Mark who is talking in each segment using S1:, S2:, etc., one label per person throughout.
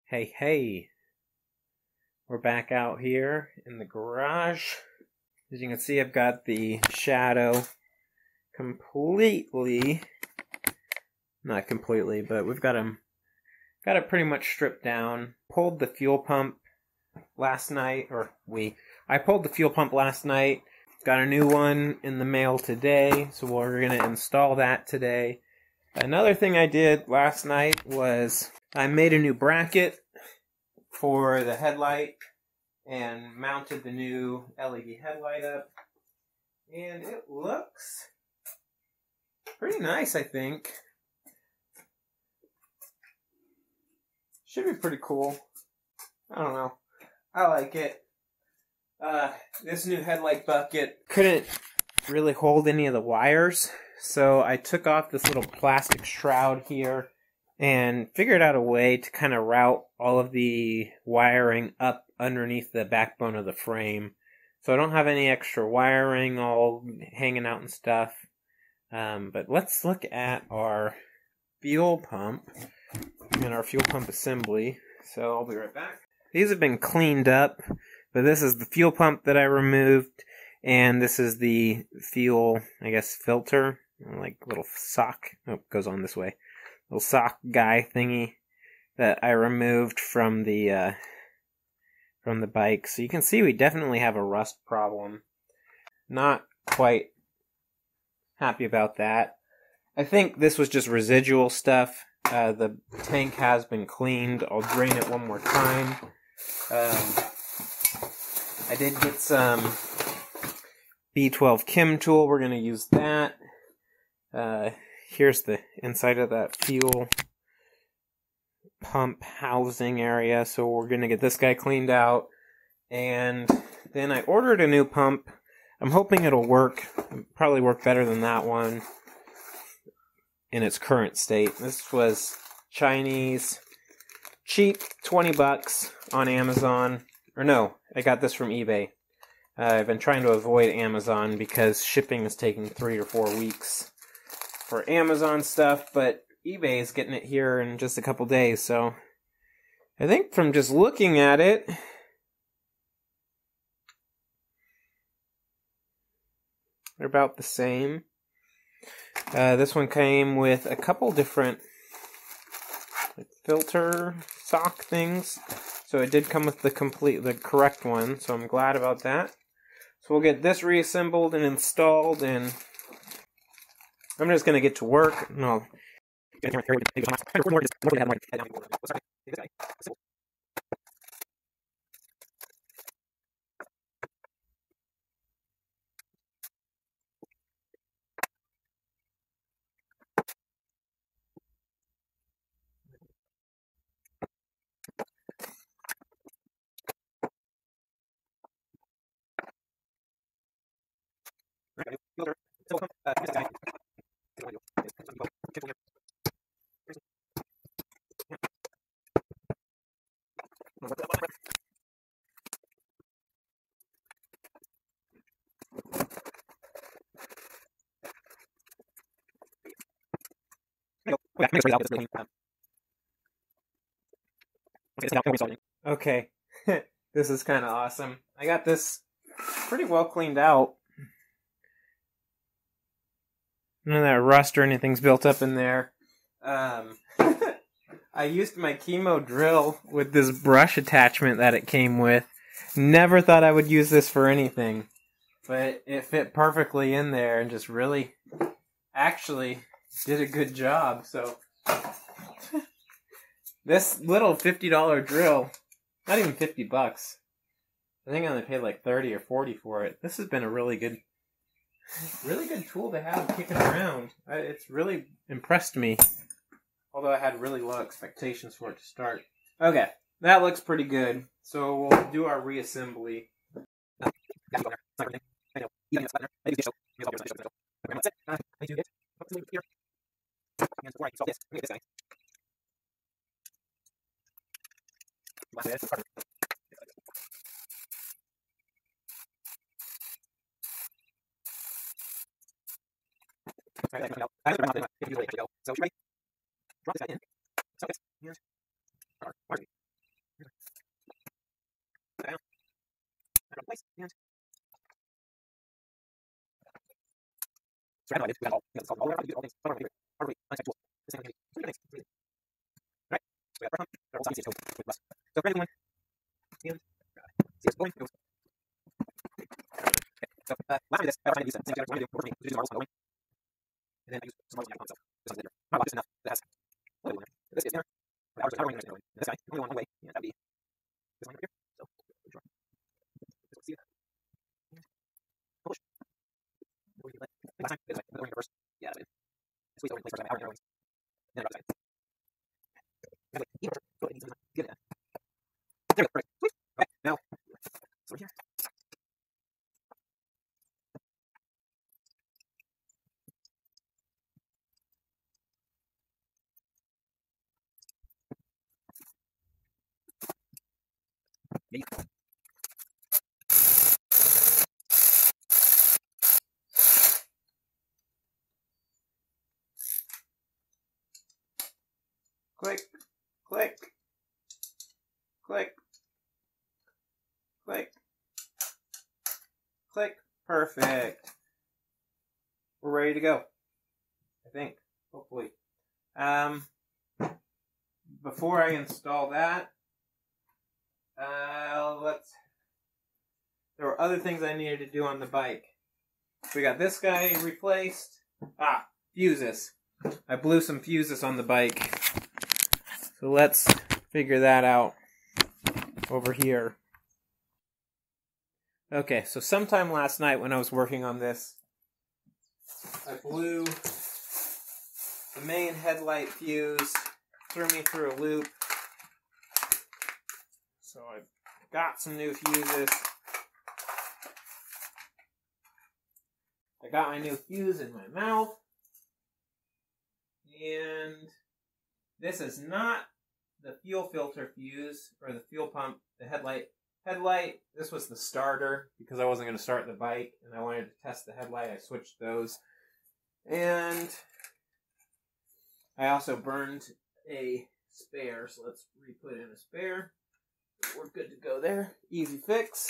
S1: Hey, hey, we're back out here in the garage. As you can see, I've got the Shadow completely, not completely, but we've got it pretty much stripped down. Pulled the fuel pump last night, I pulled the fuel pump last night. Got a new one in the mail today, so we're going to install that today. Another thing I did last night was I made a new bracket for the headlight and mounted the new LED headlight up. And it looks pretty nice, I think. Should be pretty cool. I don't know. I like it. This new headlight bucket couldn't really hold any of the wires, so I took off this little plastic shroud here and figured out a way to kind of route all of the wiring up underneath the backbone of the frame. So I don't have any extra wiring all hanging out and stuff. But let's look at our fuel pump and our fuel pump assembly. So I'll be right back. These have been cleaned up, but this is the fuel pump that I removed, and this is the fuel, I guess, filter, like little sock. Oh, it goes on this way. Little sock guy thingy that I removed from the bike. So you can see we definitely have a rust problem. Not quite happy about that. I think this was just residual stuff. The tank has been cleaned. I'll drain it one more time. I did get some B12 Chem Tool. We're going to use that. Here's the inside of that fuel pump housing area. So we're going to get this guy cleaned out. And then I ordered a new pump. I'm hoping it'll work. It'll probably work better than that one in its current state. This was Chinese, cheap, 20 bucks on Amazon. Or no, I got this from eBay. I've been trying to avoid Amazon because shipping is taking 3 or 4 weeks for Amazon stuff, but eBay is getting it here in just a couple days, so I think from just looking at it, they're about the same. This one came with a couple different filter sock things. So it did come with the correct one, so I'm glad about that. So we'll get this reassembled and installed, and I'm just going to get to work. No. Okay, this is kind of awesome. I got this pretty well cleaned out. None of that rust or anything's built up in there. I used my chemo drill with this brush attachment that it came with. Never thought I would use this for anything, but it fit perfectly in there and just really, actually, did a good job. So this little $50 drill, not even 50 bucks. I think I only paid like 30 or 40 for it. This has been a really good tool to have kicking around. It's really impressed me. Although I had really low expectations for it to start. Okay, that looks pretty good. So we'll do our reassembly. Drop this guy in. So here's our margin. And so I know I did. We got all. You know, it's all over. All things. All over here. Hardly unexpected tools. This thing can be. Thanks. Right. So we got front. We got all the science with less. So ready one. And see it's going. It goes. Okay. So last this, I was trying to use the same together. What I do for me is use the marbles on going. And then I use some marbles on the itself. This one's in there. Not a lot. This is enough. That has. What do we want? This is in there. The hours are going in there. This guy, only one way. Yeah, that'd be this one right here. So, draw. Let's see it. Push. Last time, this way. The wing first. Yeah, that's it. Squeeze the wing, place first. Hour wings. Then drop the side. That's like, even go ahead and use it. Get it. There we go. Right. Sweet. Okay, now, so here. Yeah. Click, click, click, click, click. Perfect. We're ready to go. I think, hopefully. Before I install that, there were other things I needed to do on the bike. We got this guy replaced. Fuses. I blew some fuses on the bike. So let's figure that out over here. Okay, so sometime last night when I was working on this, I blew the main headlight fuse, threw me through a loop. So I got some new fuses. I got my new fuse in my mouth. And this is not the fuel filter fuse, or the fuel pump, the headlight. This was the starter, because I wasn't going to start the bike, and I wanted to test the headlight. I switched those. And I also burned a spare, so let's re-put in a spare. We're good to go there. Easy fix.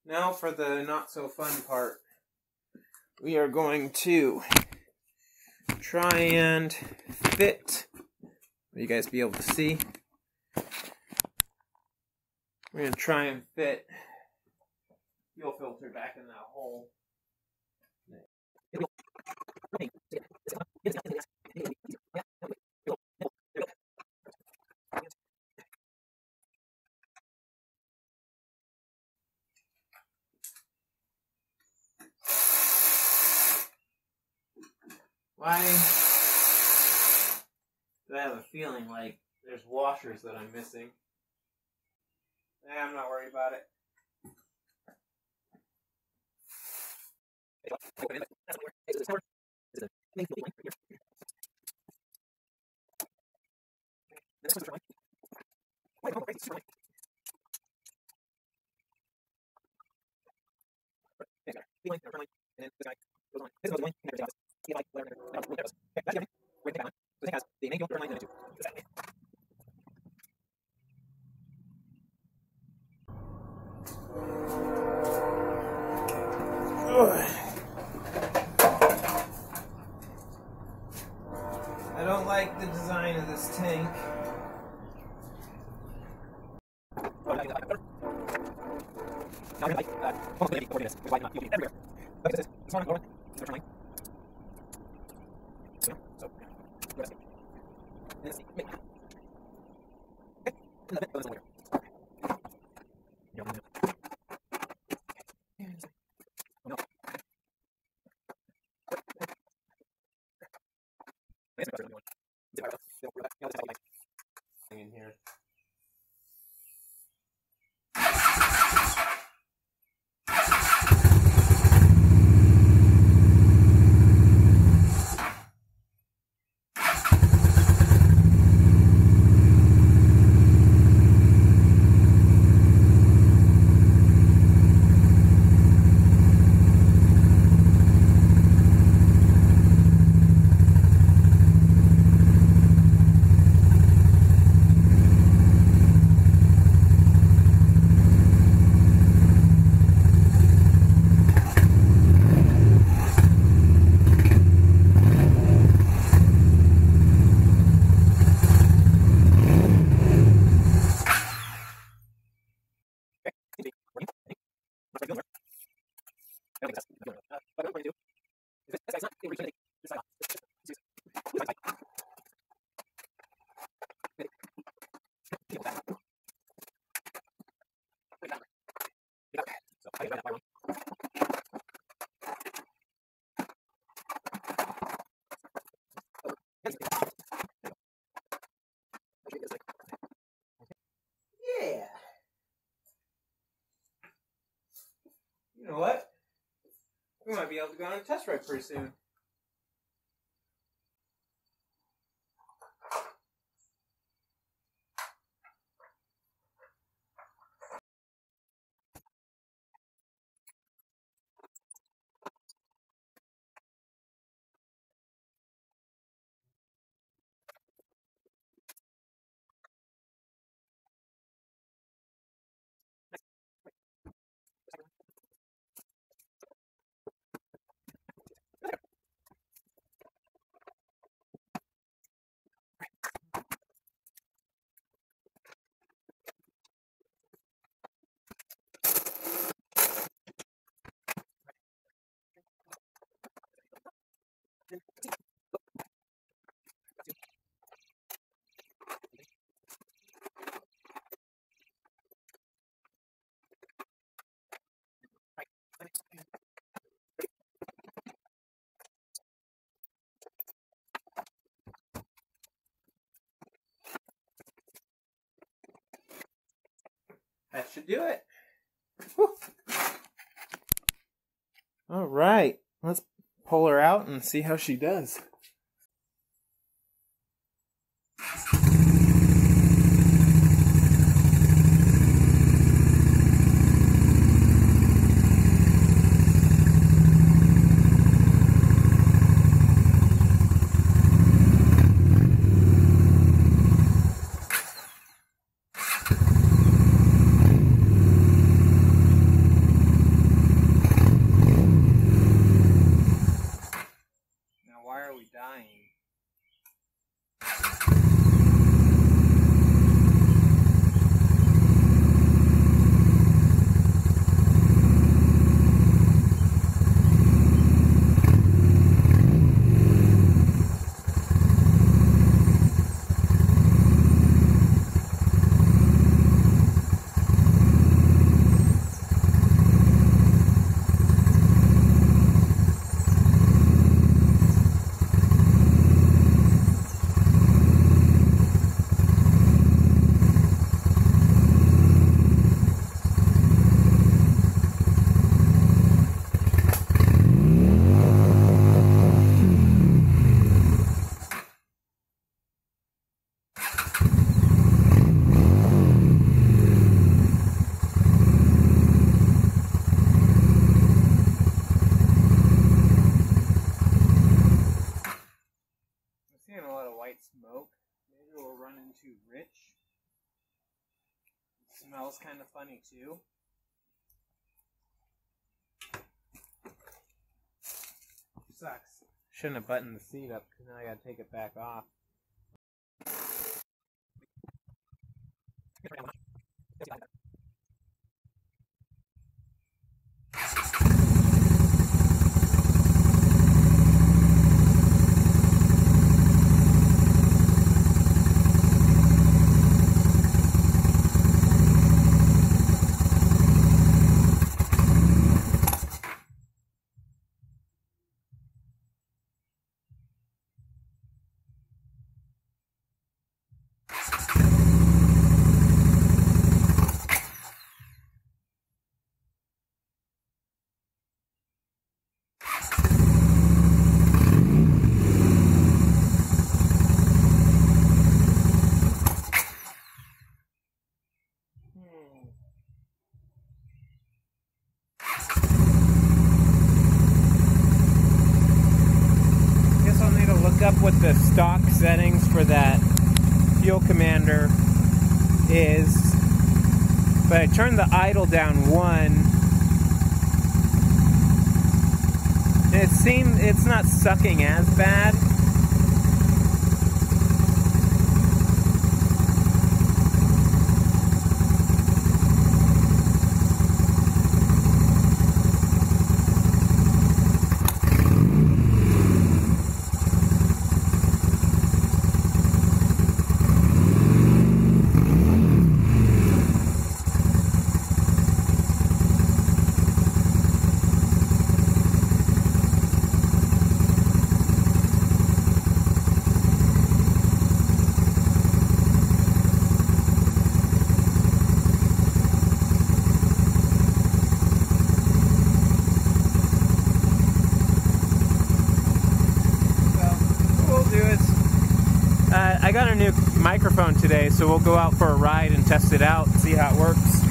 S1: Now for the not-so-fun part. We are going to try and fit, will you guys be able to see? We're going to try and fit fuel filter back in that hole. Why do I have a feeling like there's washers that I'm missing? I'm not worried about it. I don't like the design of this tank. In here. You know what? We might be able to go on a test ride pretty soon. That should do it. Whew. All right, let's pull her out and see how she does. Smoke. Maybe we'll run into Rich. It smells kind of funny too. Sucks. Shouldn't have buttoned the seat up because now I gotta take it back off. Up what the stock settings for that Fuel Commander is, but I turned the idle down 1 and it seems it's not sucking as bad. microphone today, so we'll go out for a ride and test it out and see how it works.